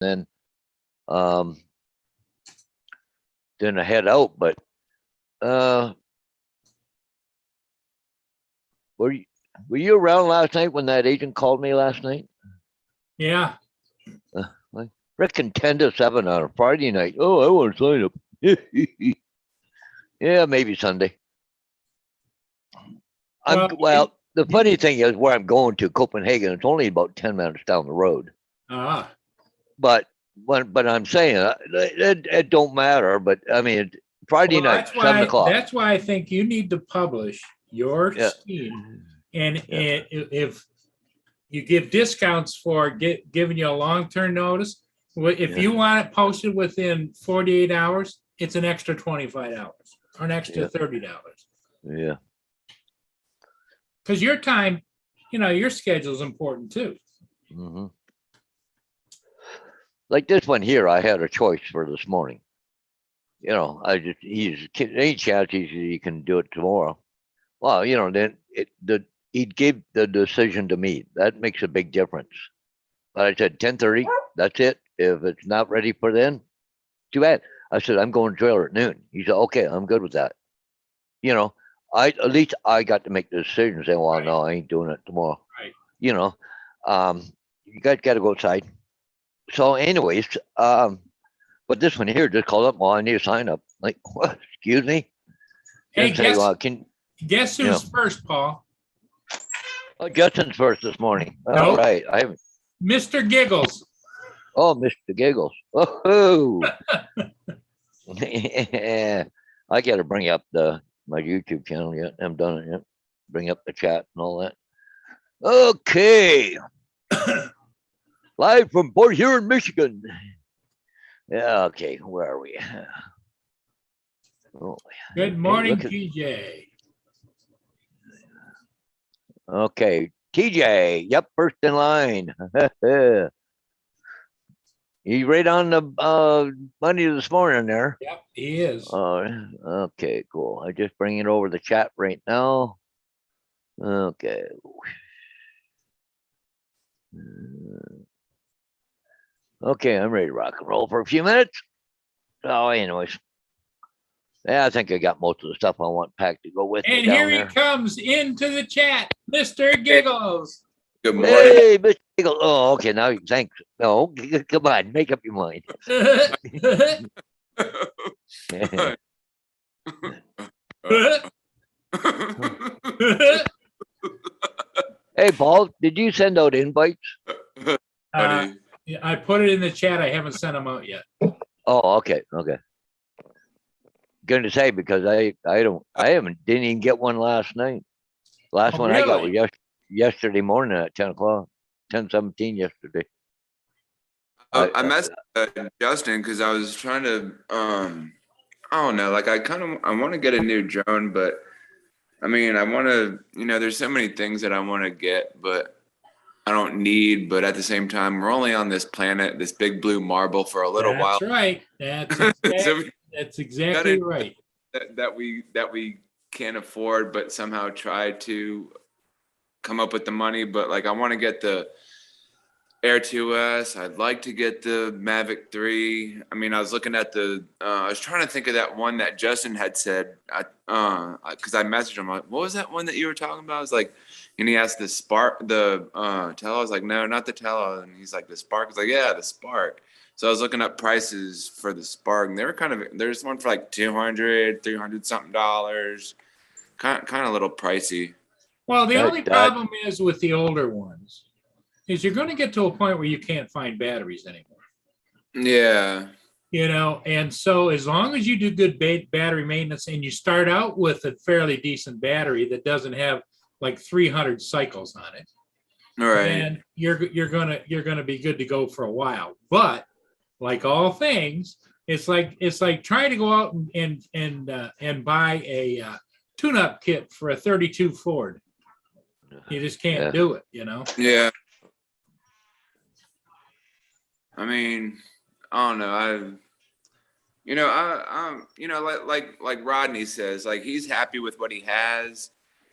then um, then I head out. But uh, were you were you around last night when that agent called me last night? Yeah. Like frickin' 10 to 7 on a Friday night. Oh, I want to sign up. Yeah, maybe Sunday. Well, Well, the funny thing is where I'm going to Copenhagen. It's only about 10 minutes down the road. ah, But but I'm saying it don't matter. But I mean, Friday well, night, 7 o'clock. that's why I think you need to publish your Yeah. scheme, and Yeah. if you give discounts for giving you a long-term notice, if Yeah. you want it posted within 48 hours, it's an extra $25 or an extra Yeah. $30. Yeah. Because your time, your schedule is important too. Hmm. Like this one here, I had a choice for this morning. Any chance he can do it tomorrow. Well, then he'd give the decision to me. That makes a big difference. But I said 10:30. That's it. If it's not ready for then, too bad. I said I'm going to trailer at noon. He said, okay, I'm good with that. You know, at least I got to make the decision. Saying, well, Right. no, I ain't doing it tomorrow. Right. You guys got to go outside. So, anyways, but this one here just called up. Well, I need a sign up. Like, what? Excuse me. Hey, Just say, guess well, who's yeah. first, Paul? Oh, Justin's first this morning. All Nope. right. I haven't. Mr. Giggles. Oh, Mr. Giggles. Oh, yeah. I got to bring up my YouTube channel yet. I haven't done it yet. Bring up the chat and all that. Okay. Live from Port Huron, Michigan. Yeah. Okay. Where are we? Oh, Good morning, look at- TJ. okay. TJ. Yep. First in line. He's right on the money this morning there. Yep, he is. Okay, cool. I just bring it over the chat right now. Okay. Okay, I'm ready to rock and roll for a few minutes. Oh, anyways. Yeah, I think I got most of the stuff I want packed to go with me And down here he there. comes into the chat, Mr. Giggles. Good morning. Hey, Mr. Eagle. Oh, okay. Now, thanks. No, come on, make up your mind. Hey, Paul, did you send out invites? Yeah, I put it in the chat. I haven't sent them out yet. Oh, okay, okay. Going to say because didn't even get one last night. Last Oh, one I got was really? yesterday morning at 10 o'clock, 10:17 yesterday. I messaged Justin because I was trying to, I don't know, like I want to get a new drone, but I mean, I want to, there's so many things that I want to get, but I don't need. But at the same time, we're only on this planet, this big blue marble for a little while. That's right. That's exactly gotta- right. That we can't afford, but somehow try to come up with the money. But like, I want to get the Air 2S. I'd like to get the Mavic 3. I mean, I was looking at I was trying to think of that one that Justin had said, because I messaged him, like, what was that one that you were talking about? I was like, and he asked the Spark, Tello. I was like, no, not the Tello. And he's like, the Spark. I was like, yeah, the Spark. So I was looking up prices for the Spark, and they were there's one for like $200, $300 something dollars. Kind of a little pricey. Well, the only problem is with the older ones is you're going to get to a point where you can't find batteries anymore. Yeah. And so as long as you do good battery maintenance and you start out with a fairly decent battery that doesn't have like 300 cycles on it, Right. and you're gonna be good to go for a while. But like all things, it's like trying to go out and buy a tune-up kit for a 32 Ford. You just can't do it, Yeah. I mean, I don't know. Like Rodney says, like he's happy with what he has,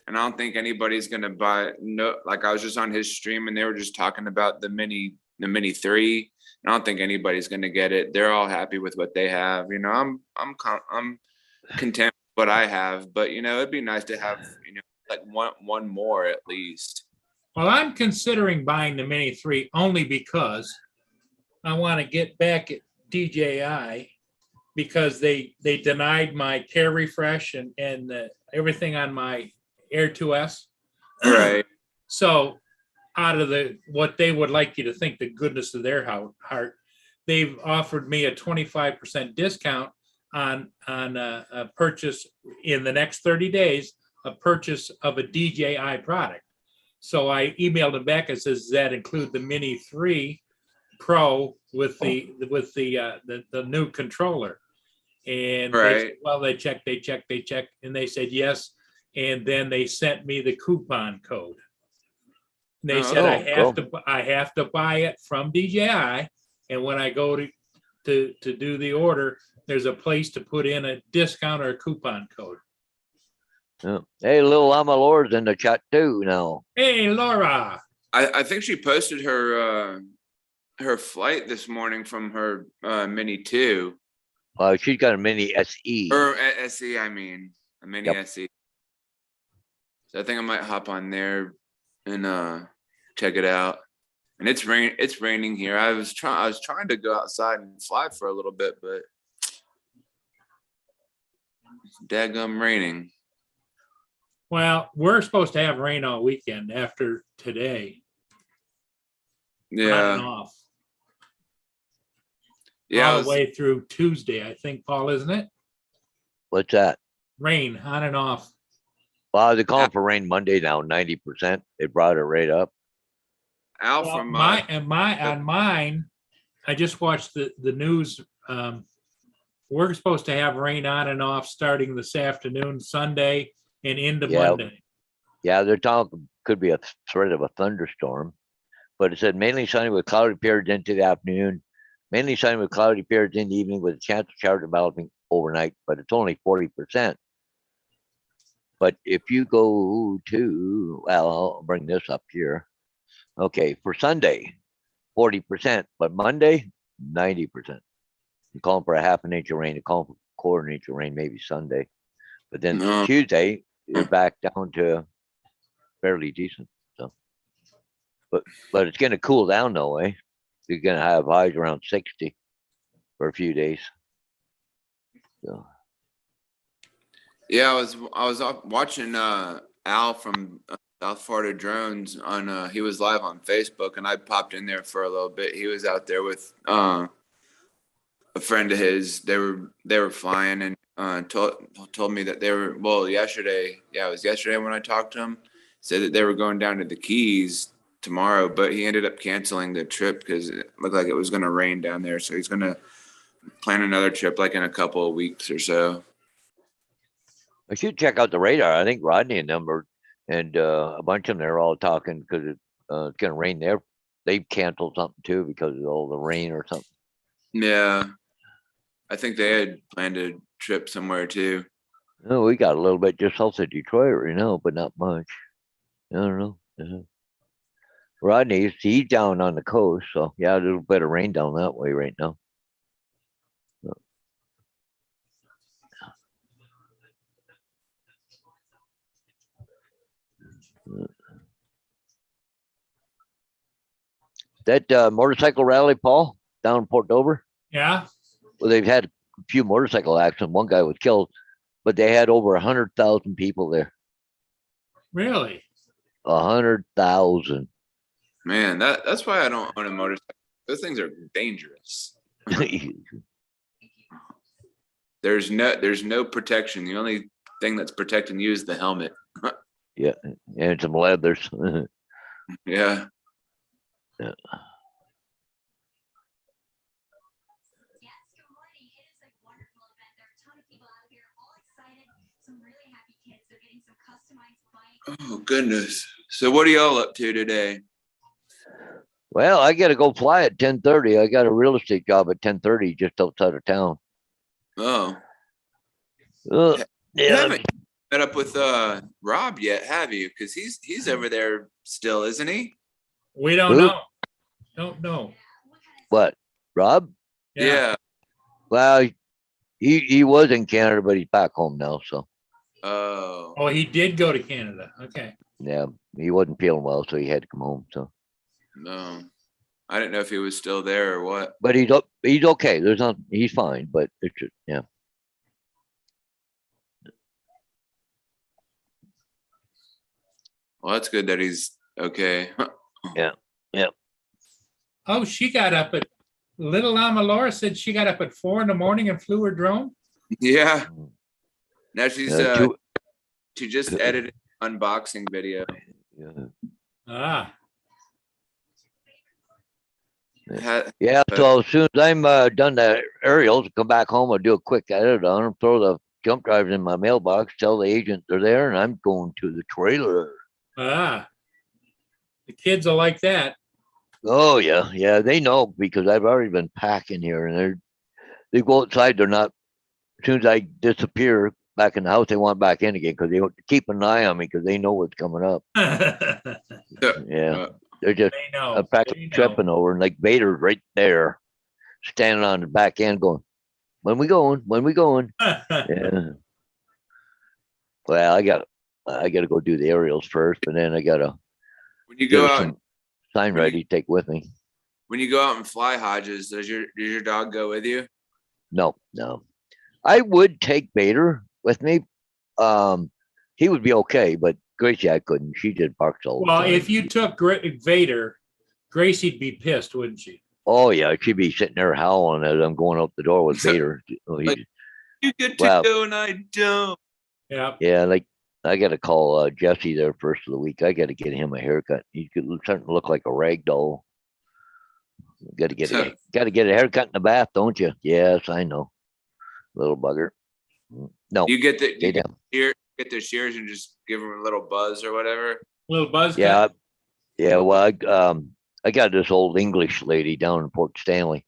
and I don't think anybody's gonna buy. No, like I was just on his stream, and they were just talking about the mini Mini 3. I don't think anybody's going to get it. They're all happy with what they have. I'm content with what I have, but it'd be nice to have like one more at least. Well, I'm considering buying the Mini 3 only because I want to get back at DJI because they denied my Care Refresh and everything on my Air 2S. Right. So out of what they would like you to think the goodness of their heart, they've offered me a 25% discount on a purchase in the next 30 days, a purchase of a DJI product. So I emailed them back and says, does that include the Mini 3 Pro with the new controller? And they said, well, they checked, and they said yes. And then they sent me the coupon code. And they said I have to buy it from DJI, and when I go to do the order, there's a place to put in a discount or a coupon code. Yeah. Hey, little Llama Laura's in the chat too now. Hey, Laura. I think she posted her flight this morning from her Mini 2. She's got a Mini SE. Or SE, I mean, a Mini Yep. SE. So I think I might hop on there and check it out. And it's raining here. I was trying to go outside and fly for a little bit, but it's daggum raining. Well, we're supposed to have rain all weekend after today. On and Yeah. off. Yeah. All the way through Tuesday, I think, Paul, isn't it? What's that? Rain on and off. Well, they're calling for rain Monday now, 90%. They brought it right up. Al Well, from on mine, I just watched the news. We're supposed to have rain on and off starting this afternoon, Sunday, and into Yeah. Monday. Yeah, they're talking could be a threat of a thunderstorm, but it said mainly sunny with cloudy periods into the afternoon, mainly sunny with cloudy periods in the evening with a chance of showers developing overnight, but it's only 40%. But if you go to, well, I'll bring this up here. Okay, for Sunday, 40%, but Monday, 90%. You're calling for a half an inch of rain, you're calling for a quarter inch of rain, maybe Sunday. But then No. Tuesday, you're back down to fairly decent. So, but it's going to cool down though, eh? You're going to have highs around 60 for a few days. So, Yeah, I was watching Al from South Florida Drones on he was live on Facebook, and I popped in there for a little bit. He was out there with a friend of his. They were flying and told me that they were yesterday. Yeah, it was yesterday when I talked to him. Said that they were going down to the Keys tomorrow, but he ended up canceling the trip because it looked like it was going to rain down there. So he's going to plan another trip like in a couple of weeks or so. I should check out the radar. I think Rodney and them and a bunch of them, they're all talking because it's going to rain there. They've canceled something too because of all the rain or something. Yeah, I think they had planned a trip somewhere too. No, we got a little bit just south of Detroit right now, but not much. I don't know. Rodney, he's down on the coast, so yeah, a little bit of rain down that way right now. That motorcycle rally, Paul, down in Port Dover. Yeah. Well, they've had a few motorcycle accidents. One guy was killed, but they had over 100,000 people there. Really? 100,000. Man, that's why I don't own a motorcycle. Those things are dangerous. There's no protection. The only thing that's protecting you is the helmet. Yeah, and some leathers. Yeah. Yeah. Yes, good morning. It is a wonderful event. There are a ton of people out here, all excited. Some really happy kids. They're getting some customized bikes. Oh goodness. So what are y'all up to today? Well, I got to go fly at 10:30. I got a real estate job at 10:30 just outside of town. Oh, Ugh, you yeah, haven't met up with Rob yet, have you? Because he's over there still, isn't he? We don't Who? know. Don't know. What, Rob? Yeah. Well, he was in Canada, but he's back home now. So Oh. Oh, he did go to Canada. Okay. yeah, he wasn't feeling well, so he had to come home. So, No. I didn't know if he was still there or what. but he's okay. There's not, he's fine, but it's just, yeah. Well, that's good that he's okay. Oh, she got up at little Lama Laura said she got up at 4 a.m. and flew her drone. Yeah. Now she's Yeah, she just edited an unboxing video. yeah. Ah, Yeah, so as soon as I'm done the aerials, come back home, I'll do a quick edit on them, throw the jump drives in my mailbox, tell the agent they're there, and I'm going to the trailer. the kids are like that. Oh yeah, they know because I've already been packing here, and they go outside. They're not. As soon as I disappear back in the house, they want back in again because they keep an eye on me because they know what's coming up. They Yeah, they're just know. I'm practically tripping over, and like Vader's right there, standing on the back end, going, "When we going? When we going?" Yeah. Well, I got to go do the aerials first, and then I got to when you get go her out some sign when you- ready to take with me. when you go out and fly Hodges, does your dog go with you? No. I would take Vader with me. He would be okay, but Gracie, I couldn't. She did barks all the Well, time. if you took Vader, Gracie'd be pissed, wouldn't she? Oh yeah, she'd be sitting there howling as I'm going out the door with Vader. Oh, Like- You get to Wow. go and I don't. Yeah. Yeah, like I got to call Jesse there first of the week. I got to get him a haircut. He's starting to look like a rag doll. Got to get a haircut in the bath, don't you? Yes, I know, little bugger. No, You get the stay you down. get the shears and just give them a little buzz or whatever. Little buzz Yeah, cut. yeah. Well, I got this old English lady down in Port Stanley.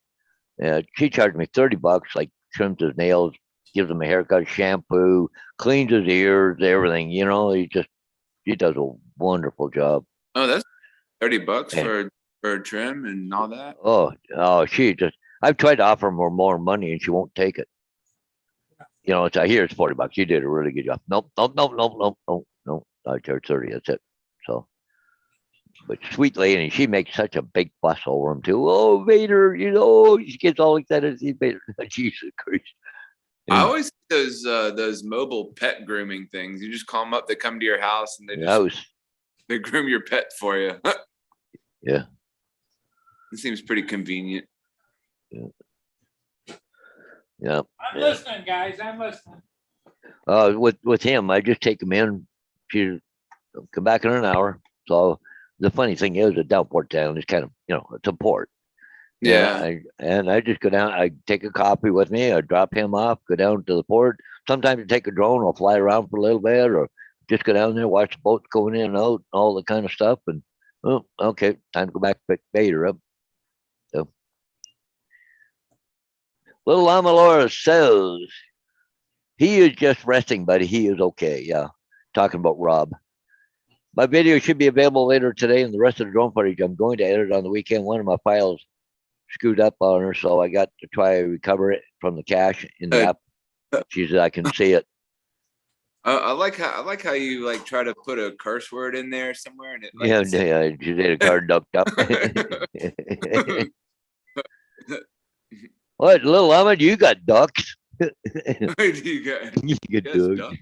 She charged me $30, like trims his nails, gives him a haircut, shampoo, cleans his ears, everything. You know, she does a wonderful job. Oh, that's $30 Yeah. for a trim and all that. Oh, I've tried to offer her more money and she won't take it. You know, here it's $40. You did a really good job. Nope. I charge 30. That's it. So, but sweet lady, she makes such a big fuss over him too. Oh, Vader, she gets all excited to see Vader. Jesus Christ. I Yeah. always see those mobile pet grooming things. You just call them up, they come to your house and they groom your pet for you. Yeah. It seems pretty convenient. Yeah. I'm listening, guys. I'm listening. With him, I just take him in. She come back in an hour. So the funny thing is, a downport town is kind of, it's a port. Yeah. I just go down. I take a copy with me. I drop him off. Go down to the port. Sometimes I take a drone. I'll fly around for a little bit, or just go down there, watch the boats going in and out, all the kind of stuff. And okay, time to go back pick Vader up. So, little Lamalora says he is just resting, buddy. He is okay. Yeah, talking about Rob. My video should be available later today, and the rest of the drone footage I'm going to edit on the weekend. One of my files screwed up on her, so I got to try to recover it from the cache in the app. She said I can see it. I like how you like try to put a curse word in there somewhere and it like, Yeah, she did a card ducked up. What, little Ahmed, you got ducks? you got You get yes, ducks.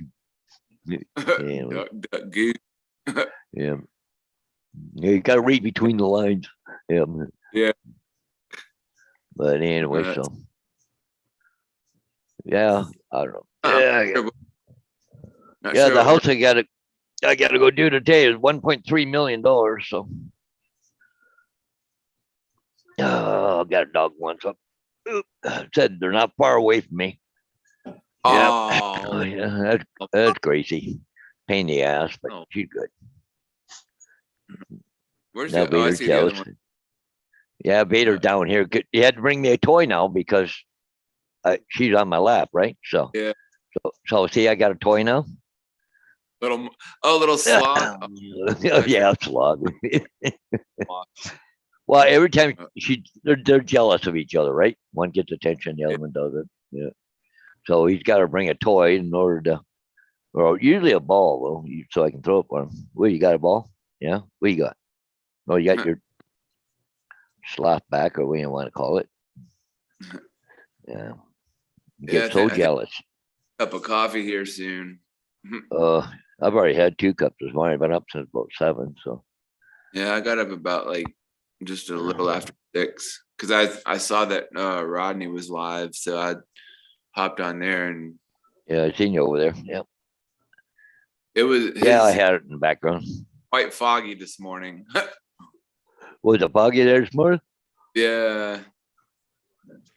Yeah. duck goose. Yeah. You got to read between the lines. Yeah. Yeah. But anyway, That's- so yeah, I don't know. Uh, Yeah, Not yeah. sure The what house I gotta go do today is $1.3 million. So, I got a dog once up. Said they're not far away from me. Yeah. Oh, Yeah, that's Gracie. Pain in the ass, but Oh. she's good. where's Now the? Oh, I Vader's see the other jealous. one. Yeah, Vader's down here. You had to bring me a toy now because she's on my lap, right? So Yeah. So see, I got a toy now. Little slog. Yeah, slug. Well, every time they're jealous of each other, right? One gets attention, the other one doesn't. Yeah. So he's got to bring a toy in order to, or usually a ball, so I can throw it for him. Well, you got a ball? Yeah. What you got? Oh, you got your slap back, or what you want to call it. Yeah. You Yeah, get so I think jealous. cup of coffee here soon. I've already had 2 cups this morning. I've been up since about 7. So Yeah, I got up about like just a little after 6 because I saw that Rodney was live, so I hopped on there and yeah, I seen you over there. Yeah. it was Yeah, I had it in the background. quite foggy this morning. Was it foggy there this morning? Yeah,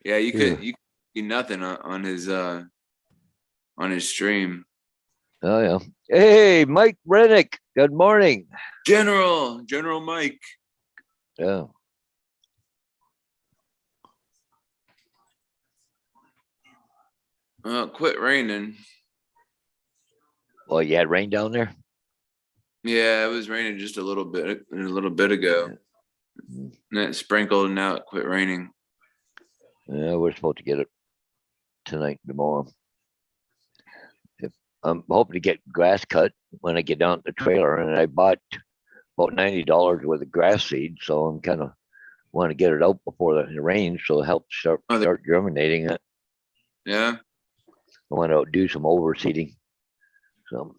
yeah, you Yeah. could see nothing on his stream. Oh yeah. Hey, Mike Rennick. Good morning. General Mike. Yeah. Quit raining. Well, you had rain down there. Yeah, it was raining just a little bit ago. Mm. And it sprinkled and now it quit raining. Yeah, we're supposed to get it tonight, tomorrow. I'm hoping to get grass cut when I get down to the trailer, and I bought about $90 worth of grass seed, so I'm kind of want to get it out before the rain, so it helps start germinating it. Yeah. I want to do some overseeding. So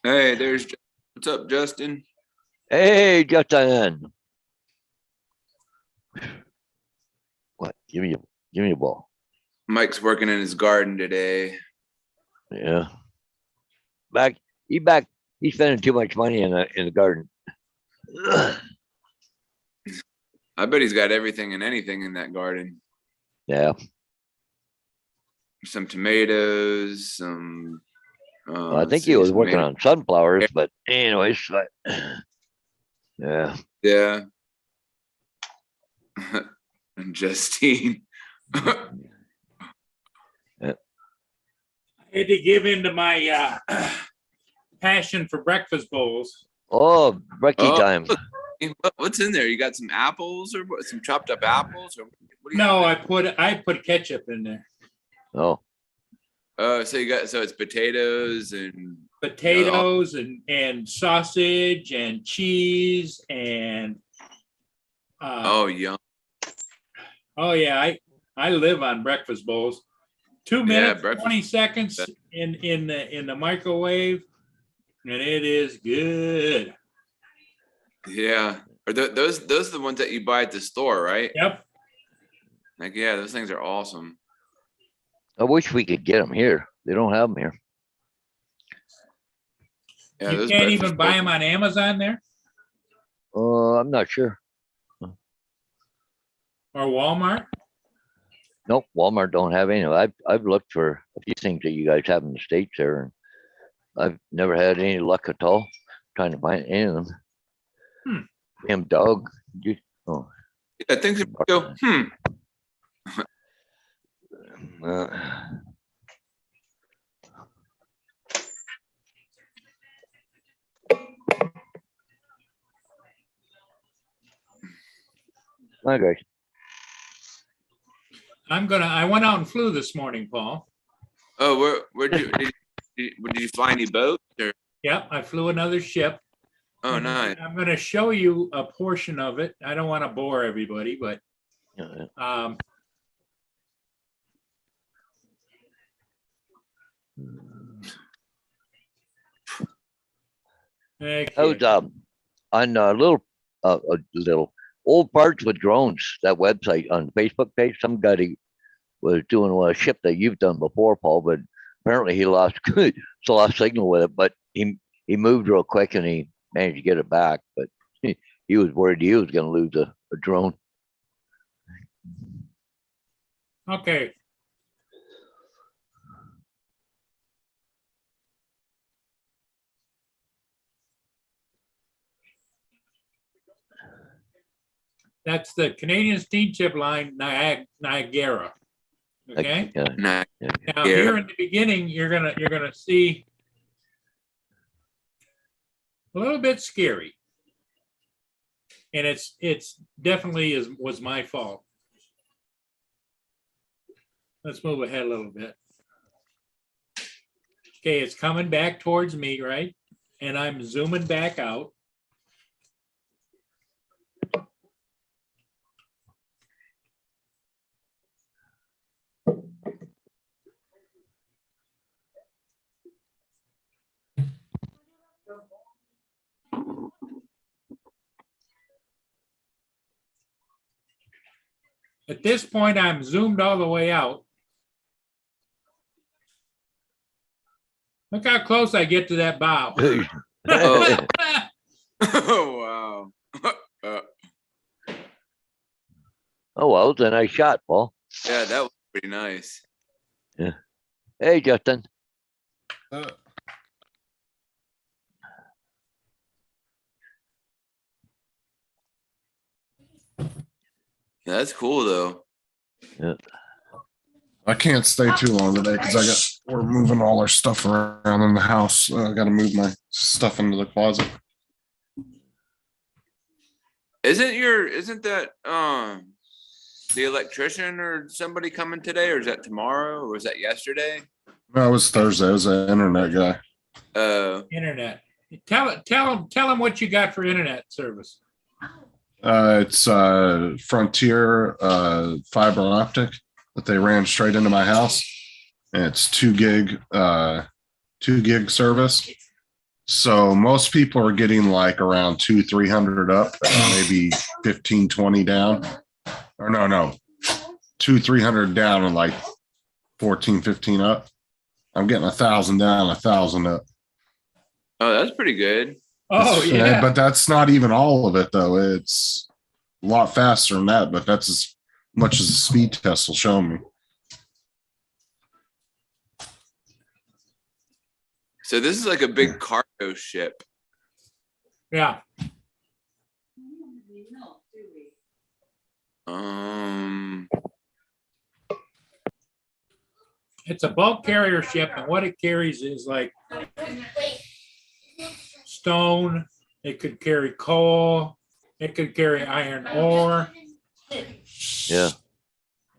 Hey, what's up, Justin? hey, Justin. What? Give me a ball. Mike's working in his garden today. Yeah. He's spending too much money in the garden. I bet he's got everything and anything in that garden. Yeah. Some tomatoes, some. Well, I think he was working on sunflowers, but anyways, yeah. Yeah. And Justine. I had to give in to my passion for breakfast bowls. Oh, brekkie time. What's in there? You got some apples or what? Some chopped up apples or what do you No, have? I put ketchup in there. Oh, So it's potatoes and Potatoes and sausage and cheese and yum. oh yeah, I live on breakfast bowls. 2 Yeah, minutes, breakfast- 20 seconds in the microwave, and it is good. Yeah. Are those are the ones that you buy at the store, right? Yep. Like, yeah, those things are awesome. I wish we could get them here. They don't have them here. Yeah, You those can't breakfast even buy bowls- them on Amazon there I'm not sure. or Walmart. Nope, Walmart don't have any. I've looked for a few things that you guys have in the States there, and I've never had any luck at all trying to find any of them. Damn dog. Oh, Yeah, things go. uh, okay. I went out and flew this morning, Paul. Oh, where'd you fly any boats or? Yep, I flew another ship. Oh, nice. I'm going to show you a portion of it. I don't want to bore everybody, but I was on a little old parts with drones, that website on the Facebook page. Some guy was doing a ship that you've done before, Paul, but apparently he lost signal with it. But he moved real quick and he managed to get it back. But he was worried he was going to lose a drone. okay. That's the Canadian Steamship Line Niagara. Okay. Nice. Now here in the beginning, you're gonna see a little bit scary. And it's definitely was my fault. Let's move ahead a little bit. Okay, it's coming back towards me, right? And I'm zooming back out. At this point, I'm zoomed all the way out. Look how close I get to that bow. Oh. Oh, wow. Oh, well, it's a nice shot, Paul. Yeah, that was pretty nice. Hey, Justin. Uh, Yeah, that's cool though. I can't stay too long today because we're moving all our stuff around in the house. I got to move my stuff into the closet. Isn't that the electrician or somebody coming today, or is that tomorrow, or was that yesterday? No, it was Thursday. It was an internet guy. Internet. Tell them what you got for internet service. It's Frontier fiber optic that they ran straight into my house, and it's 2 gig service. So most people are getting like around 200-300 up, maybe 15-20 down. Or no, 200-300 down and like 14-15 up. I'm getting 1,000 down, 1,000 up. Oh, that's pretty good. Oh, yeah. But that's not even all of it though. It's a lot faster than that, but that's as much as the speed test will show me. So this is like a big cargo ship. Yeah. It's a bulk carrier ship, and what it carries is like stone. It could carry coal. It could carry iron ore. Yeah.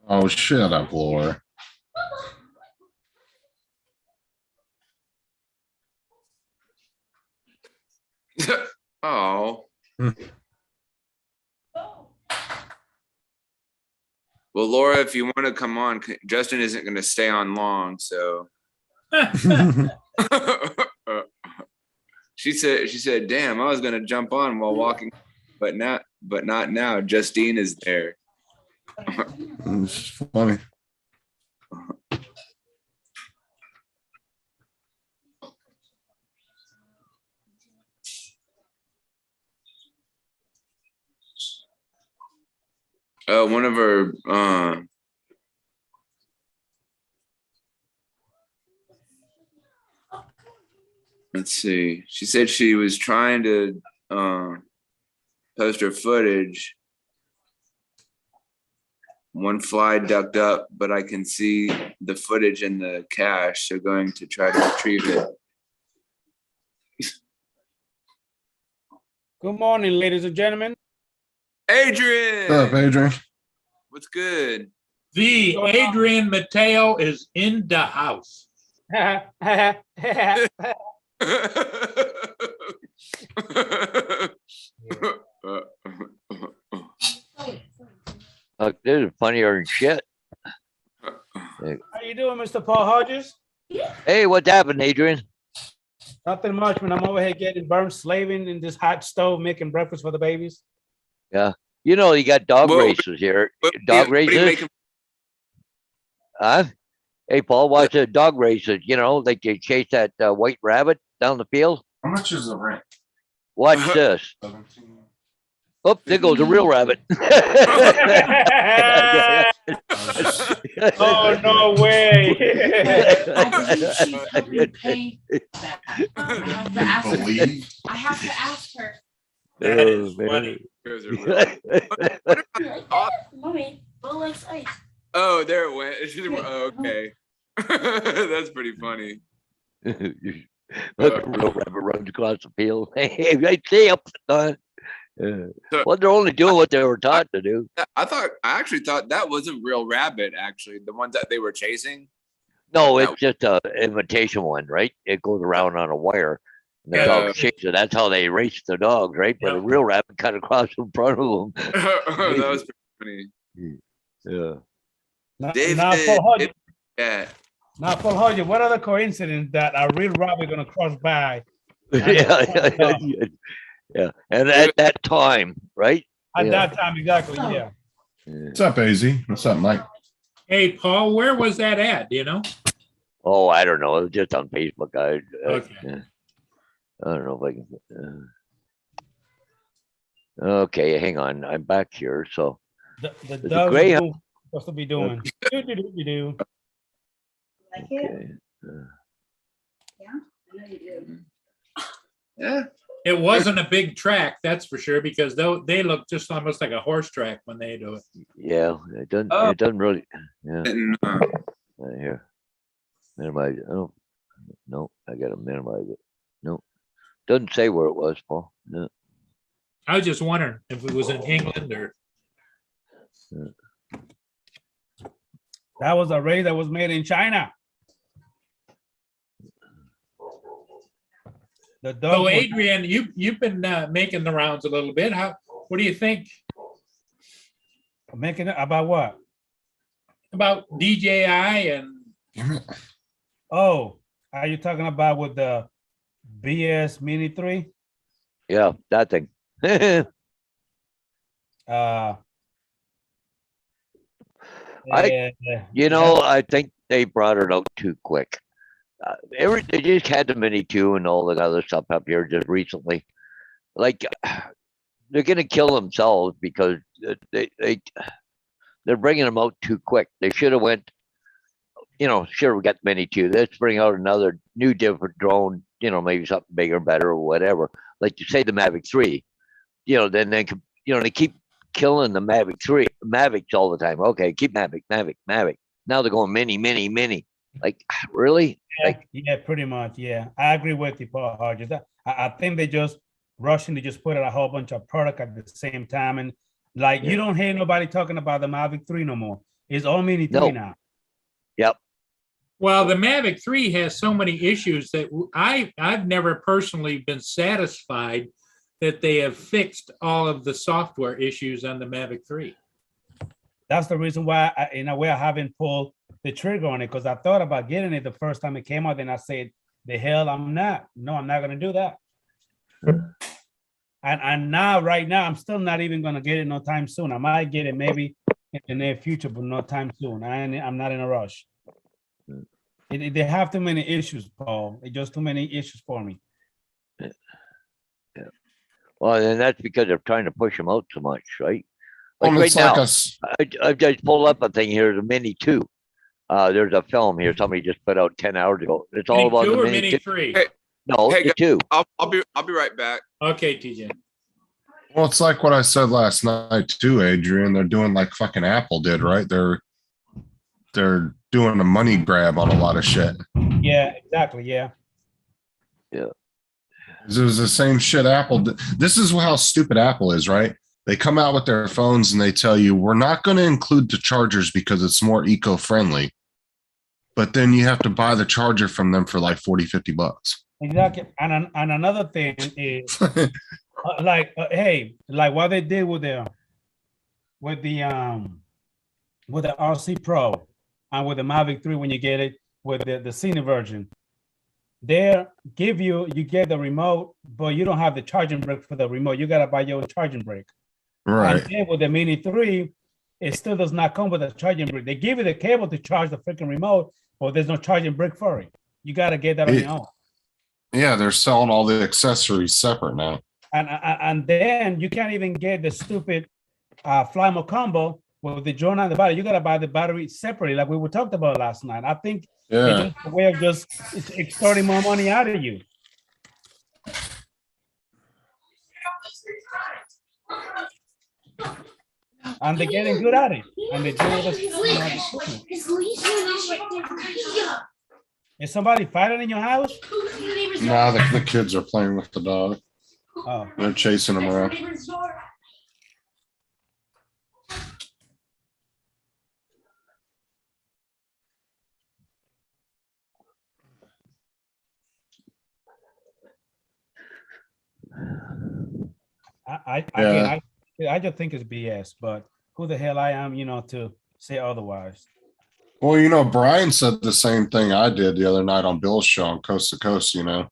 Oh, shut up, Laura. Oh. Well, Laura, if you want to come on, Justin isn't going to stay on long, so. She said, "Damn, I was going to jump on while walking, but not now. Justine is there." It's funny. One of her let's see. She said she was trying to post her footage. One fly ducked up, but I can see the footage in the cache, so going to try to retrieve it. Good morning, ladies and gentlemen. Adrian! What's up, Adrian? What's good? The Adrian Mateo is in the house. This is funnier than shit. How you doing, Mr. Paul Hodges? Hey, what's happened, Adrian? Nothing much, man. I'm over here getting burnt slaving in this hot stove, making breakfast for the babies. You know, you got dog Well, races here. What Dog are you races? making- Huh? Hey, Paul, watch the dog races. You know, like they chase that white rabbit down the field. How much is the rent? Watch this. 17. Oh, there goes a real rabbit. Oh, no way. Believe? I have to ask her. That is Oh, funny. Those are really- Mommy, Bo likes ice. Oh, there it went. Oh, okay. That's pretty funny. Look, a real rabbit runs across the field. Hey, I see up. Well, they're only doing what they were taught to do. I actually thought that was a real rabbit, actually, the ones that they were chasing. No, No. it's just a imitation one, right? It goes around on a wire. And the Yeah. dog chase it. That's how they race the dogs, right? But a Yep. real rabbit cut across in front of them. That was pretty funny. Yeah. Now, David, now, Paul Hodges, yeah. now, Paul Hodges, what other coincidence that a real rabbit gonna cross by Yeah. Yeah. And at that time, right? at Yeah. that time? Exactly, yeah. Yeah. What's up, AZ? What's up, Mike? Hey, Paul, where was that at? Do you know? Oh, I don't know. It was just on Facebook. Okay. Yeah. I don't know if I can. Okay, hang on. I'm back here. So The a dog greyhound. supposed to be doing. Do. Like it? okay. I know you do. Yeah. It wasn't a big track, that's for sure, because they look just almost like a horse track when they do it. Yeah, it doesn't. Oh. It doesn't really. Yeah. And, Here. Minimize it. Oh, no, I gotta minimize it. No, doesn't say where it was, Paul. No. I was just wondering if it was in England or, That was a race that was made in China. The dog. so was- Adrian, you've been making the rounds a little bit. What do you think Making it about what? about DJI and Damn it. Oh, are you talking about with the BS Mini 3? Yeah, that thing. Uh, I- You know, I think they brought it out too quick. They just had the Mini 2 and all the other stuff up here just recently. Like, they're gonna kill themselves because they're bringing them out too quick. They should have went, sure, we got the Mini 2. Let's bring out another new different drone, maybe something bigger, better, or whatever. Like you say, the Mavic 3, then they could, they keep killing the Mavics all the time. Okay, keep Mavic. Now they're going mini. Like, really? Like, Yeah, pretty much. Yeah, I agree with you, Paul Hodges. I think they just rushing to just put out a whole bunch of product at the same time, and like you don't hear nobody talking about the Mavic 3 no more. It's all Mini 3 No. now. yep. well, the Mavic 3 has so many issues that I've never personally been satisfied that they have fixed all of the software issues on the Mavic 3. That's the reason why, in a way, I haven't pulled the trigger on it, because I thought about getting it the first time it came out. Then I said, "The hell, I'm not. No, I'm not gonna do that." And now, right now, I'm still not even gonna get it no time soon. I might get it maybe in the near future, but no time soon. I'm not in a rush. They have too many issues, Paul. It's just too many issues for me. Well, and that's because they're trying to push them out so much, right? Like Well, right it's like now, us. I just pulled up a thing here, the Mini 2. There's a film here somebody just put out 10 hours ago. It's all Mini about 2 the or Mini Mini 2. 3? Hey. No, Hey, the 2. I'll be right back. Okay, TJ. Well, it's like what I said last night too, Adrian. They're doing like fucking Apple did, right? They're doing a money grab on a lot of shit. Yeah, exactly. Yeah. It was the same shit Apple did. This is how stupid Apple is, right? They come out with their phones and they tell you, we're not going to include the chargers because it's more eco-friendly. But then you have to buy the charger from them for like 40, 50 bucks. Exactly. And another thing is hey, like what they did with the RC Pro and with the Mavic 3 when you get it with the senior version. They you get the remote, but you don't have the charging brick for the remote. You gotta buy your own charging brick. Right. And then with the Mini 3, it still does not come with a charging brick. They give you the cable to charge the freaking remote, but there's no charging brick for it. You gotta get that on your own. Yeah, they're selling all the accessories separate now. And then you can't even get the stupid Flymo combo with the drone on the battery. You gotta buy the battery separately, like we were talked about last night. I think it's just a way of just extorting more money out of you. And they're getting good at it. And they do it. Is somebody fighting in your house? Now the kids are playing with the dog. Oh, They're chasing him around. again, I just think it's BS, but who the hell I am, to say otherwise. Well, Brian said the same thing I did the other night on Bill's show on Coast to Coast. The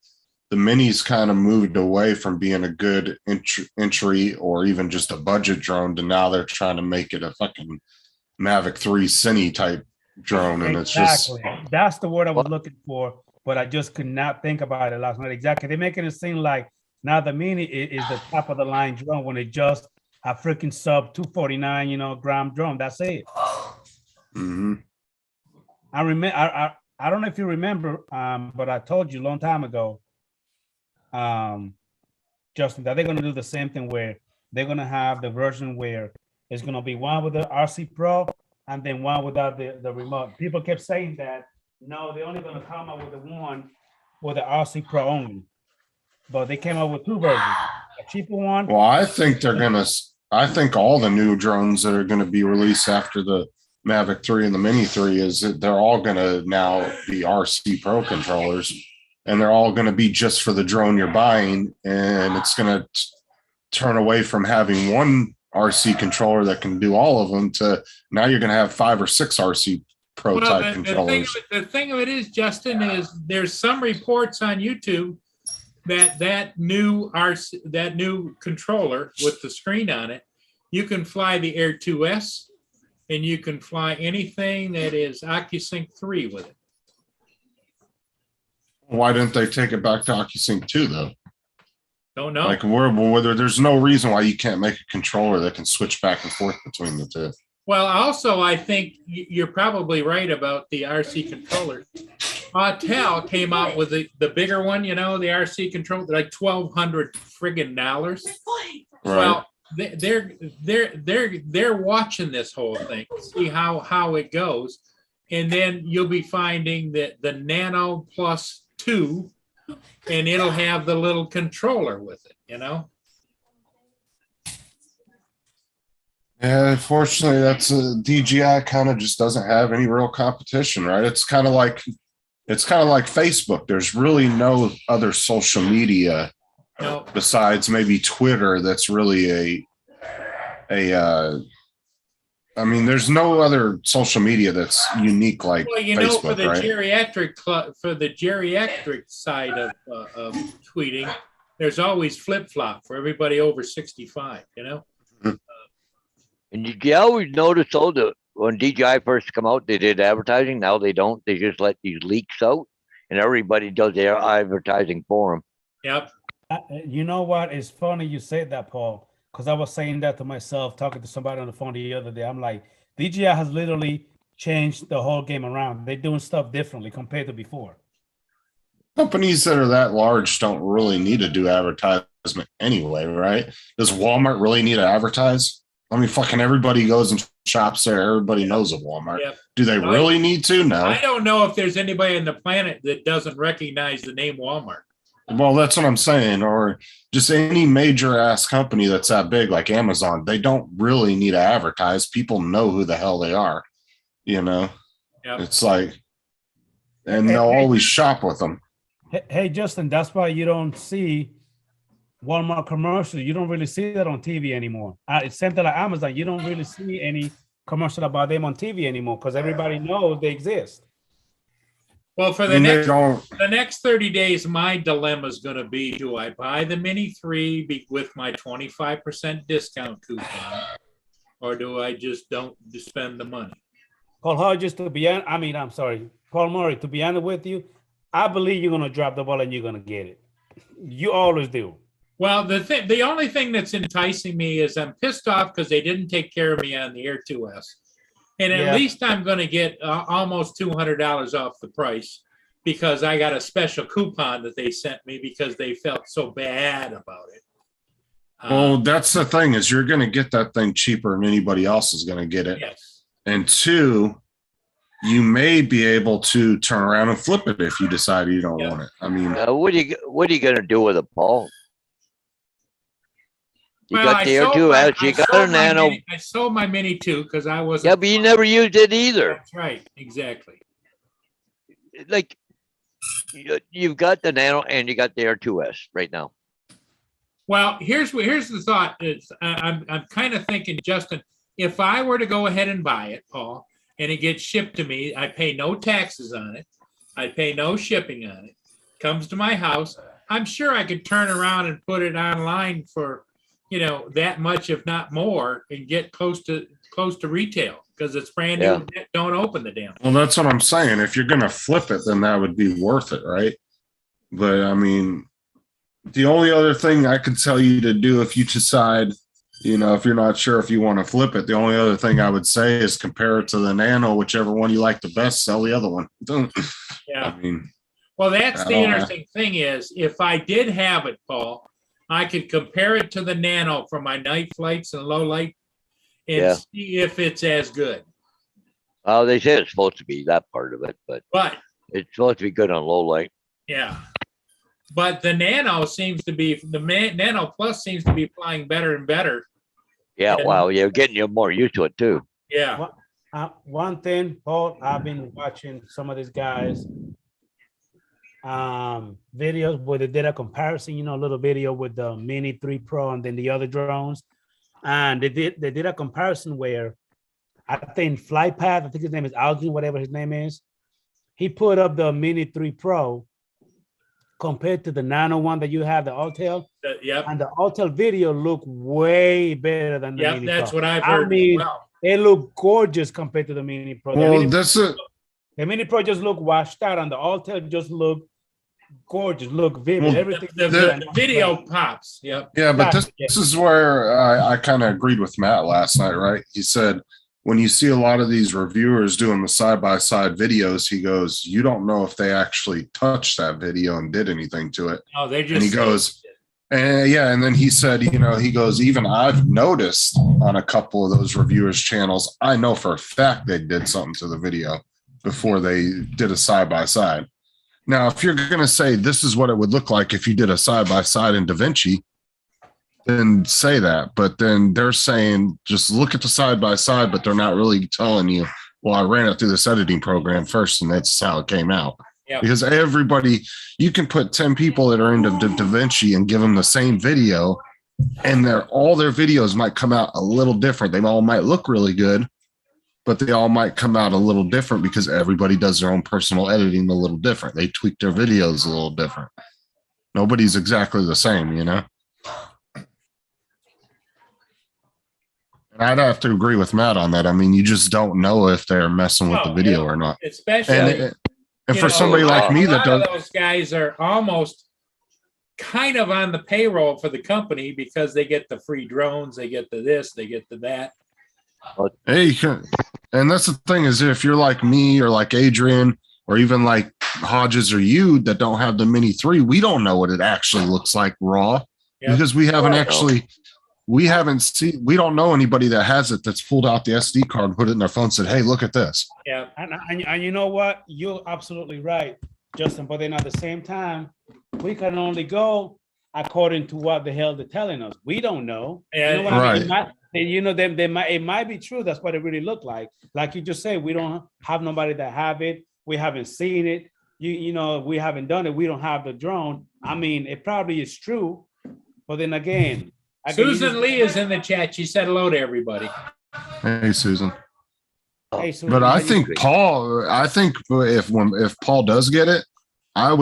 minis kind of moved away from being a good entry or even just a budget drone to now they're trying to make it a fucking Mavic 3 Cine type drone. And it's just, that's the word I was looking for, but I just could not think about it last night. Exactly. They're making it seem like now the mini is the top of the line drone when it just a freaking sub 249, gram drone. That's it. mhm. I remember. I don't know if you remember, but I told you a long time ago, Justin, that they're going to do the same thing where they're going to have the version where it's going to be one with the RC Pro and then one without the remote. People kept saying that, no, they're only going to come up with the one with the RC Pro only. But they came up with two versions, a cheaper one. Well, I think I think all the new drones that are going to be released after the Mavic 3 and the Mini 3 is that they're all going to now be RC Pro controllers, and they're all going to be just for the drone you're buying. And it's going to turn away from having one RC controller that can do all of them to now you're going to have 5 or 6 RC Pro type controllers. The thing of it is, Justin, is there's some reports on YouTube that new controller with the screen on it, you can fly the Air 2S and you can fly anything that is OcuSync 3 with it. Why didn't they take it back to OcuSync 2 though? Don't know. Like whether there's no reason why you can't make a controller that can switch back and forth between the two. Well, also, I think you're probably right about the RC controller. Autel came out with the bigger one, the RC controller, like $1,200 friggin' dollars. Right. Well, they're watching this whole thing, see how it goes, and then you'll be finding that the Nano Plus 2, and it'll have the little controller with it, Yeah, unfortunately, that's DJI kind of just doesn't have any real competition, right? It's kind of like Facebook. There's really no other social media besides maybe Twitter that's really I mean, there's no other social media that's unique like Facebook, for the right? geriatric side of tweeting, there's always flip-flop for everybody over 65, And you always notice though that when DJI first come out, they did advertising. Now they don't. They just let these leaks out, and everybody does their advertising for them. Yep. You know what? It's funny you said that, Paul, because I was saying that to myself, talking to somebody on the phone the other day. I'm like, DJI has literally changed the whole game around. They're doing stuff differently compared to before. Companies that are that large don't really need to do advertisement anyway, right? Does Walmart really need to advertise? I mean, fucking everybody goes and shops there. Everybody knows of Walmart. Yep. Do they really need to? No. I don't know if there's anybody on the planet that doesn't recognize the name Walmart. Well, that's what I'm saying. Or just any major ass company that's that big, like Amazon, they don't really need to advertise. People know who the hell they are. Yep. It's like, and they'll always shop with them. Hey, Justin, that's why you don't see Walmart commercial. You don't really see that on TV anymore. It's something like Amazon. You don't really see any commercial about them on TV anymore because everybody knows they exist. Well, for the next 30 days, my dilemma is going to be: do I buy the Mini 3 with my 25% discount coupon, or do I just don't spend the money? Paul Hodges, Paul Murray, to be honest with you, I believe you're going to drop the ball and you're going to get it. You always do. Well, the only thing that's enticing me is I'm pissed off because they didn't take care of me on the Air 2S. And at least I'm going to get almost $200 off the price because I got a special coupon that they sent me because they felt so bad about it. Well, that's the thing is you're going to get that thing cheaper than anybody else is going to get it. Yes. And two, you may be able to turn around and flip it if you decide you don't Yeah. want it. I mean, What are you gonna do with it, Paul? You Well, got the Air 2S, you got a Nano. I sold my Mini 2 because I wasn't. Yeah, but you never used it either. That's right, exactly. Like, you've got the Nano and you got the Air 2S right now. Well, here's the thought. I'm kind of thinking, Justin, if I were to go ahead and buy it, Paul, and it gets shipped to me, I pay no taxes on it. I pay no shipping on it. Comes to my house. I'm sure I could turn around and put it online for, that much, if not more, and get close to retail because it's brand new. Yeah. Don't open the damn. well, that's what I'm saying. If you're going to flip it, then that would be worth it, right? But I mean, the only other thing I could tell you to do if you decide, if you're not sure if you want to flip it, the only other thing I would say is compare it to the Nano, whichever one you like the best, sell the other one. Yeah. I mean, Well, that's I the don't know. interesting thing is if I did have it, Paul, I could compare it to the Nano for my night flights and low light and Yeah. see if it's as good. Oh, they say it's supposed to be that part of it, but But it's supposed to be good on low light. yeah, but the Nano seems to be Nano Plus seems to be flying better and better. Yeah, Yeah. wow, you're getting you more used to it too. Yeah, One thing, Paul, I've been watching some of these guys videos where they did a comparison, a little video with the Mini 3 Pro and then the other drones. And they did a comparison where I think Flypath, I think his name is Alvin, whatever his name is. He put up the Mini 3 Pro compared to the Nano one that you have, the Autel, yep, and the Autel video look way better than the yep. Mini That's Pro. what I've I heard. mean, Well, It look gorgeous compared to the Mini Pro. well, that's it. The Mini Pro just look washed out, and the Autel just look gorgeous, look vivid. Well, Everything. the video pops. Yep. Yeah, but Gotcha, this is where I kind of agreed with Matt last night, right? He said, when you see a lot of these reviewers doing the side-by-side videos, he goes, you don't know if they actually touched that video and did anything to it. Oh, they just. And he goes, and then he said, he goes, even I've noticed on a couple of those reviewers' channels, I know for a fact they did something to the video before they did a side-by-side. Now, if you're going to say this is what it would look like if you did a side-by-side in DaVinci, then say that. But then they're saying, just look at the side-by-side, but they're not really telling you, well, I ran it through this editing program first, and that's how it came out. Yep. Because everybody, you can put 10 people that are into DaVinci and give them the same video, and all their videos might come out a little different. They all might look really good, but they all might come out a little different because everybody does their own personal editing a little different. They tweak their videos a little different. Nobody's exactly the same, And I'd have to agree with Matt on that. I mean, you just don't know if they're messing with the Oh, video yeah. or not. Especially. And for somebody like me that a lot does, of those guys are almost kind of on the payroll for the company because they get the free drones, they get the this, they get the that. hey, and that's the thing is if you're like me or like Adrian or even like Hodges or you that don't have the Mini 3, we don't know what it actually looks like raw Yep. because we haven't Right. we don't know anybody that has it that's pulled out the SD card and put it in their phone and said, hey, look at this. Yeah, And you know what? You're absolutely right, Justin. But then at the same time, we can only go according to what the hell they're telling us. We don't know. You know what I mean? It might be true. That's what it really looked like. Like you just said, we don't have nobody that have it. We haven't seen it. We haven't done it. We don't have the drone. I mean, it probably is true. But then again, Susan Lee is in the chat. She said hello to everybody. Hey, Susan. Hey, Susan, But how I you think doing? if Paul does get it, I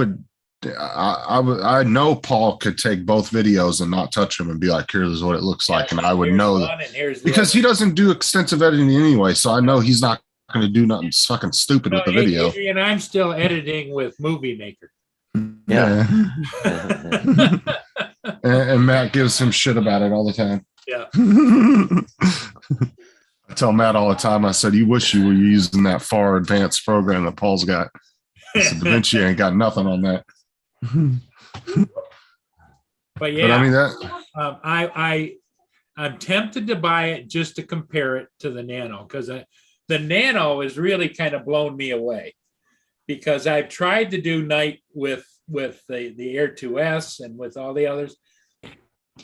know Paul could take both videos and not touch them and be like, here's what it looks like. And I would Here's know one that and here's the because other. he doesn't do extensive editing anyway. So I know he's not going to do nothing fucking stupid with the video. Adrian, I'm still editing with Movie Maker. Yeah. And Matt gives him shit about it all the time. Yeah. I tell Matt all the time, I said, you wish you were using that far advanced program that Paul's got. I said, DaVinci ain't got nothing on that. But yeah, But I mean, that I'm tempted to buy it just to compare it to the Nano because the Nano has really kind of blown me away because I've tried to do night with the Air 2S and with all the others.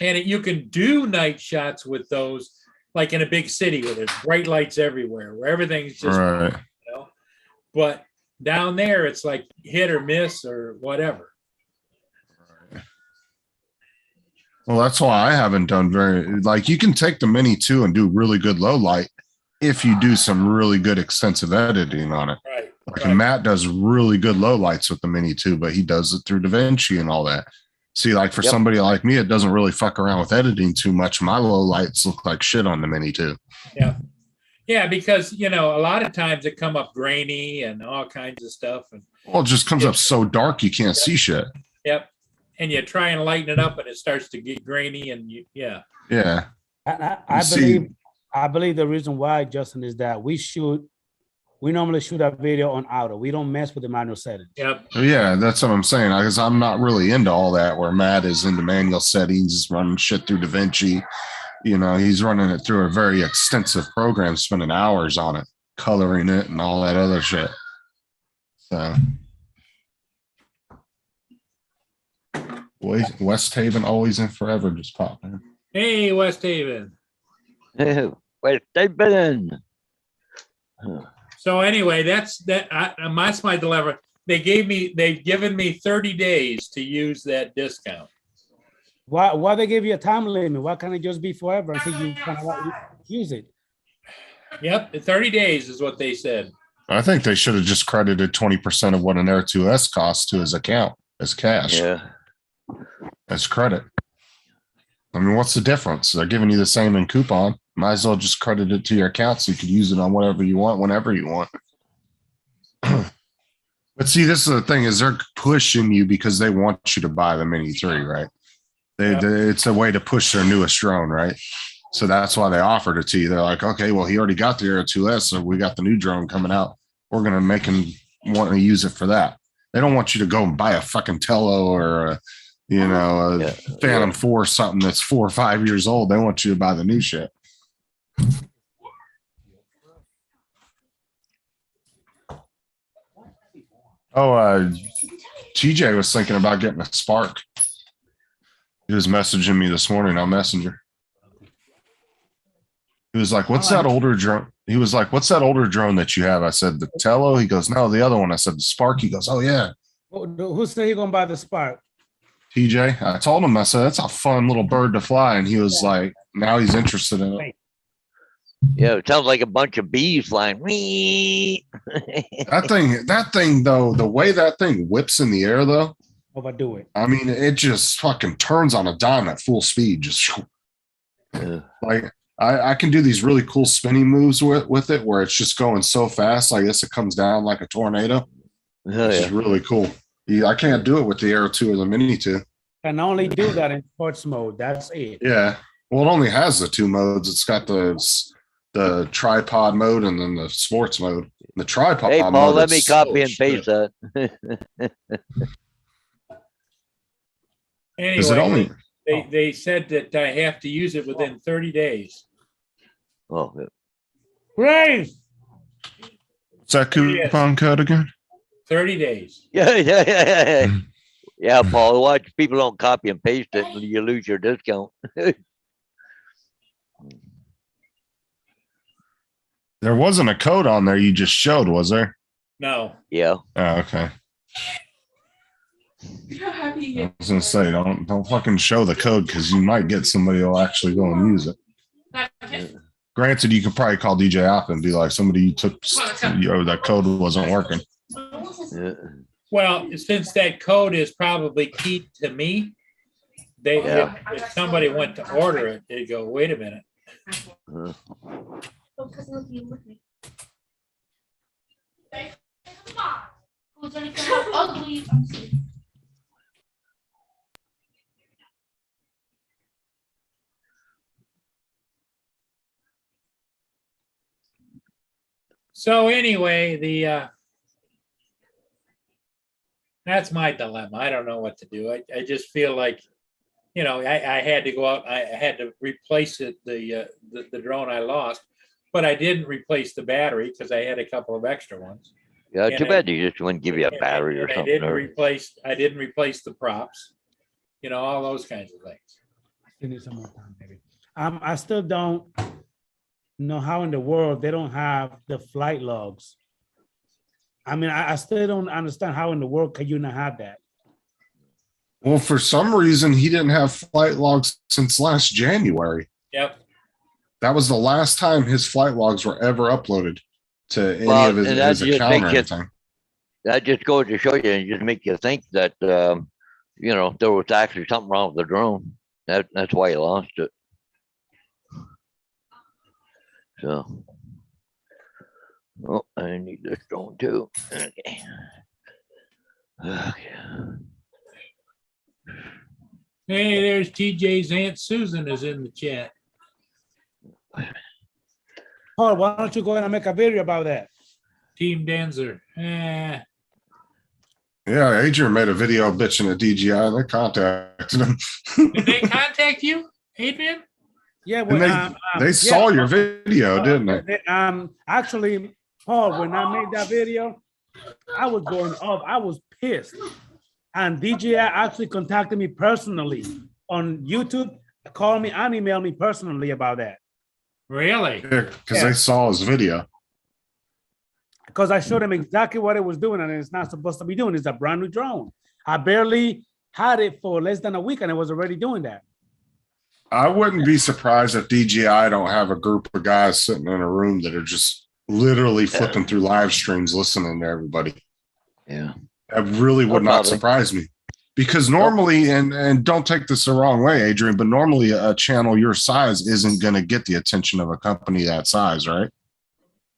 And you can do night shots with those, like in a big city where there's bright lights everywhere, where everything's just, Right. you know, but down there it's like hit or miss or whatever. Well, that's why I haven't done very like you can take the Mini 2 and do really good low light if you do some really good extensive editing on it. Right. Like right. Matt does really good low lights with the Mini 2, but he does it through DaVinci and all that. See, like for Yep. somebody like me, it doesn't really fuck around with editing too much. My low lights look like shit on the Mini 2. Yeah, because you know, a lot of times it come up grainy and all kinds of stuff. And Well, it just comes up so dark you can't see shit. yep. And you try and lighten it up and it starts to get grainy and Yeah. I believe the reason why, Justin, is that we normally shoot our video on auto. We don't mess with the manual settings. Yep. Yeah, that's what I'm saying. Because I'm not really into all that where Matt is into manual settings, he's running shit through DaVinci. You know, he's running it through a very extensive program, spending hours on it, coloring it and all that other shit. So boy, West Haven always and forever just pop in. Hey, West Haven. Wait, they've been in. So anyway, that's my dilemma. They've given me 30 days to use that discount. Why they give you a time limit? Why can't it just be forever until you kind of use it? Yep, 30 days is what they said. I think they should have just credited 20% of what an Air 2S costs to his account as cash, Yeah. as credit. I mean, what's the difference? They're giving you the same in coupon. Might as well just credit it to your account so you could use it on whatever you want, whenever you want. But see, this is the thing is they're pushing you because they want you to buy the Mini 3, right? It's a way to push their newest drone, right? So that's why they offered it to you. They're like, okay, well, he already got the Air 2S, so we got the new drone coming out. We're going to make him want to use it for that. They don't want you to go and buy a fucking Tello or a Phantom 4 something that's 4 or 5 years old. They want you to buy the new shit. TJ was thinking about getting a Spark. He was messaging me this morning on Messenger. He was like, what's that older drone? He was like, what's that older drone that you have? I said, the Tello. He goes, no, the other one. I said, the Spark. He goes, oh, yeah. Who said he going to buy the Spark? TJ. I told him, I said, that's a fun little bird to fly. And he was like, now he's interested in it. Yeah, it sounds like a bunch of bees flying. Whee! That thing, though, the way that thing whips in the air, though, Overdo it. I mean, it just fucking turns on a dime at full speed. Just Yeah. like I can do these really cool spinning moves with it where it's just going so fast. I guess it comes down like a tornado. Oh, Which is yeah. really cool. I can't do it with the Air 2 or the Mini 2. Can only do that in sports mode. That's it. Yeah. Well, it only has the two modes. It's got the tripod mode and then the sports mode. The tripod Hey, mode. Paul, let me is copy and shit. paste that. Is it Anyway, only? they said that I have to use it within 30 days. Oh, yeah. Great. What's that coupon code again? 30 days. Yeah. Yeah, Paul, watch people don't copy and paste it and you lose your discount. There wasn't a code on there you just showed, was there? No. Yeah. Oh, okay. I was gonna say, don't fucking show the code because you might get somebody who'll actually go and use it. Granted, you could probably call DJ Alpha and be like, somebody you took, that code wasn't working. Yeah. Well, since that code is probably key to me, Yeah. if somebody went to order it, they'd go, wait a minute. Uh, So anyway, that's my dilemma. I don't know what to do. I just feel like, I had to go out. I had to replace the drone I lost. but I didn't replace the battery because I had a couple of extra ones. Yeah, And too I- bad they just wouldn't give you a And I- battery or and something. I didn't replace the props, all those kinds of things. Still need some more time, maybe. I still don't know how in the world they don't have the flight logs. I mean, I still don't understand how in the world can you not have that? Well, for some reason, he didn't have flight logs since last January. Yep. That was the last time his flight logs were ever uploaded to any Well, of his, and that his just account or makes it- anything. That just goes to show you and just make you think that, there was actually something wrong with the drone. That's why he lost it. So. Oh, I need this drone too. Okay. Okay. Hey, there's TJ's Aunt Susan is in the chat. Paul, why don't you go ahead and make a video about that? Team Danzer. Yeah, Adrian made a video bitching at DJI and they contacted him. Did they contact you, Adrian? Yeah, And well, they saw your video, didn't they? Actually, Paul, when I made that video, I was going off. I was pissed. And DJI actually contacted me personally on YouTube, called me and emailed me personally about that. Really? Because they saw his video. Because I showed them exactly what it was doing, and it's not supposed to be doing. It's a brand new drone. I barely had it for less than a week, and it was already doing that. I wouldn't be surprised if DJI don't have a group of guys sitting in a room that are just literally flipping through live streams, listening to everybody. Yeah. That really would not Probably. surprise me. Because normally, and don't take this the wrong way, Adrian, but normally a channel your size isn't going to get the attention of a company that size, right?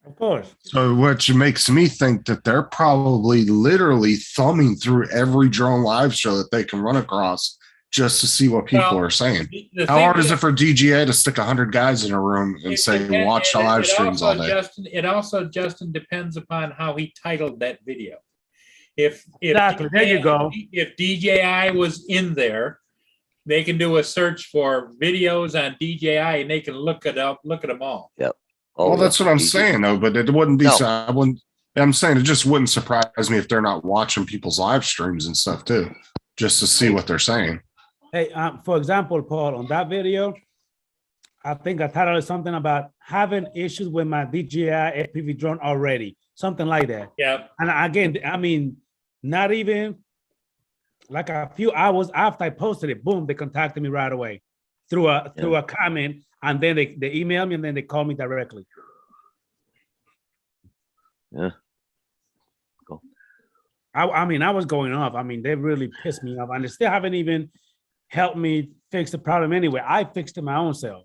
Of course. So which makes me think that they're probably literally thumbing through every drone live show that they can run across just to see what people Well, are saying. The How thing hard is it for DJI to stick 100 guys in a room and It say, depends- watch the it- live it streams all also, day? Justin, depends upon how he titled that video. If Exactly. There you go. If DJI was in there, they can do a search for videos on DJI and they can look at them all. Oh, Well, that's what I'm easy. saying, though. But it wouldn't be. No. I'm saying it just wouldn't surprise me if they're not watching people's live streams and stuff too, just to see what they're saying. Hey, for example, Paul, on that video, I think I titled something about having issues with my DJI FPV drone already, something like that. Yeah. And again, I mean, not even like a few hours after I posted it, boom, they contacted me right away through a comment, and then they emailed me and then they called me directly. Yeah. Cool. I mean, I was going off. I mean, they really pissed me off, and they still haven't even helped me fix the problem anyway. I fixed it my own self.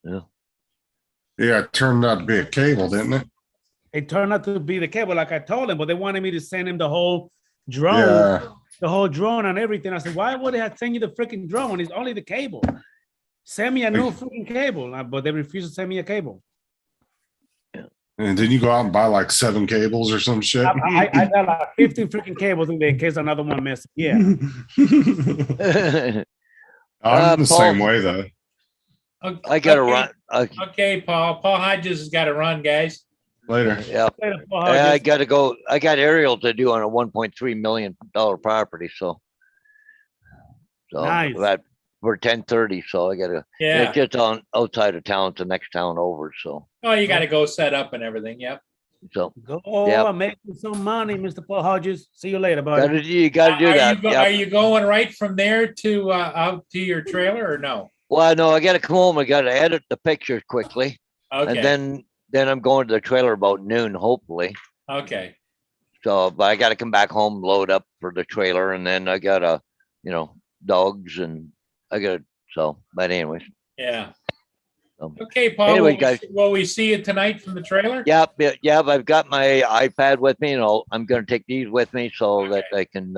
Yeah. Yeah, it turned out to be a cable, didn't it? It turned out to be the cable, like I told them, but they wanted me to send him the whole drone, Yeah. the whole drone and everything. I said, why would they have sent you the freaking drone when it's only the cable? Send me a new freaking cable. But they refused to send me a cable. And then you go out and buy like 7 cables or some shit. I got like 15 freaking cables in there in case another one messes. Yeah. I'm the Paul- same way though. I gotta Okay. run. Okay, Paul. Paul Hodges has got to run, guys. Later. Yeah. I gotta go. I got aerial to do on a $1.3 million property, so. Nice. That for 10:30, so I gotta, Yeah. it's just on outside of town, it's the next town over, so, Oh, you got to go set up and everything. Yep. so. Go Yep. making some money, Mr. Paul Hodges. See you later, buddy. You gotta do that. Are Yep. you going right from there to out to your trailer or no? Well, no, I gotta come home. I gotta edit the pictures quickly, Okay. and then I'm going to the trailer about noon, hopefully. Okay. So, but I gotta come back home, load up for the trailer, and then I gotta, dogs, and I gotta. So, but anyways, Yeah. Um, Okay, Paul. anyway, will guys. will we see you tonight from the trailer? yep. I've got my iPad with me, and I'm gonna take these with me so that I can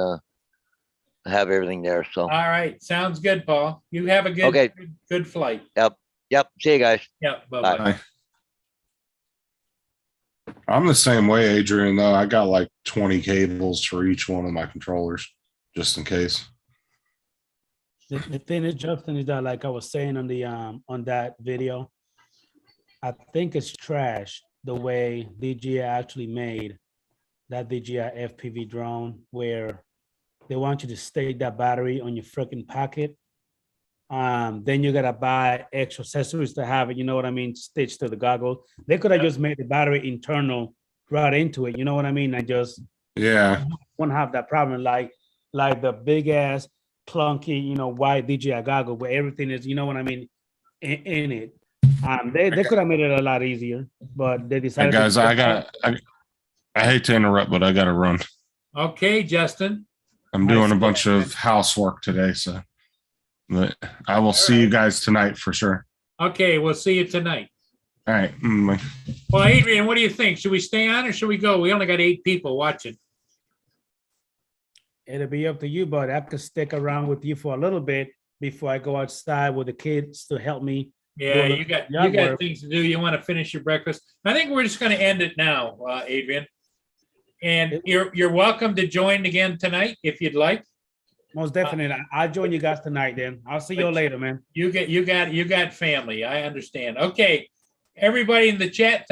have everything there. So, All right. Sounds good, Paul. You have a good, Okay. good flight. yep. See you guys. Yep. Bye-bye. Bye. I'm the same way, Adrian, though. I got like 20 cables for each one of my controllers, just in case. The thing is, Justin, is that like I was saying on the on that video, I think it's trash the way DJI actually made that DJI FPV drone where they want you to stake that battery on your freaking pocket. Then you gotta buy extra accessories to have it, you know what I mean, stitched to the goggle. They could have just made the battery internal right into it, you know what I mean? And just Yeah. won't have that problem like the big ass clunky, white DJI goggle where everything is, you know what I mean, in it. They could have made it a lot easier, but they Hey decided. guys, I hate to interrupt, but I gotta run. Okay, Justin. I'm doing a bunch of housework today, so but I will see you guys tonight for sure. Okay, we'll see you tonight. All right. Bye. Well, Adrian, what do you think? Should we stay on or should we go? We only got 8 people watching. It'll be up to you, but I could stick around with you for a little bit before I go outside with the kids to help me. Yeah, Well, you got yard work. things to do. You want to finish your breakfast. I think we're just going to end it now, Adrian. And you're welcome to join again tonight if you'd like. Most definitely. I'll join you guys tonight then. I'll see you later, man. You got family. I understand. Okay, everybody in the chat.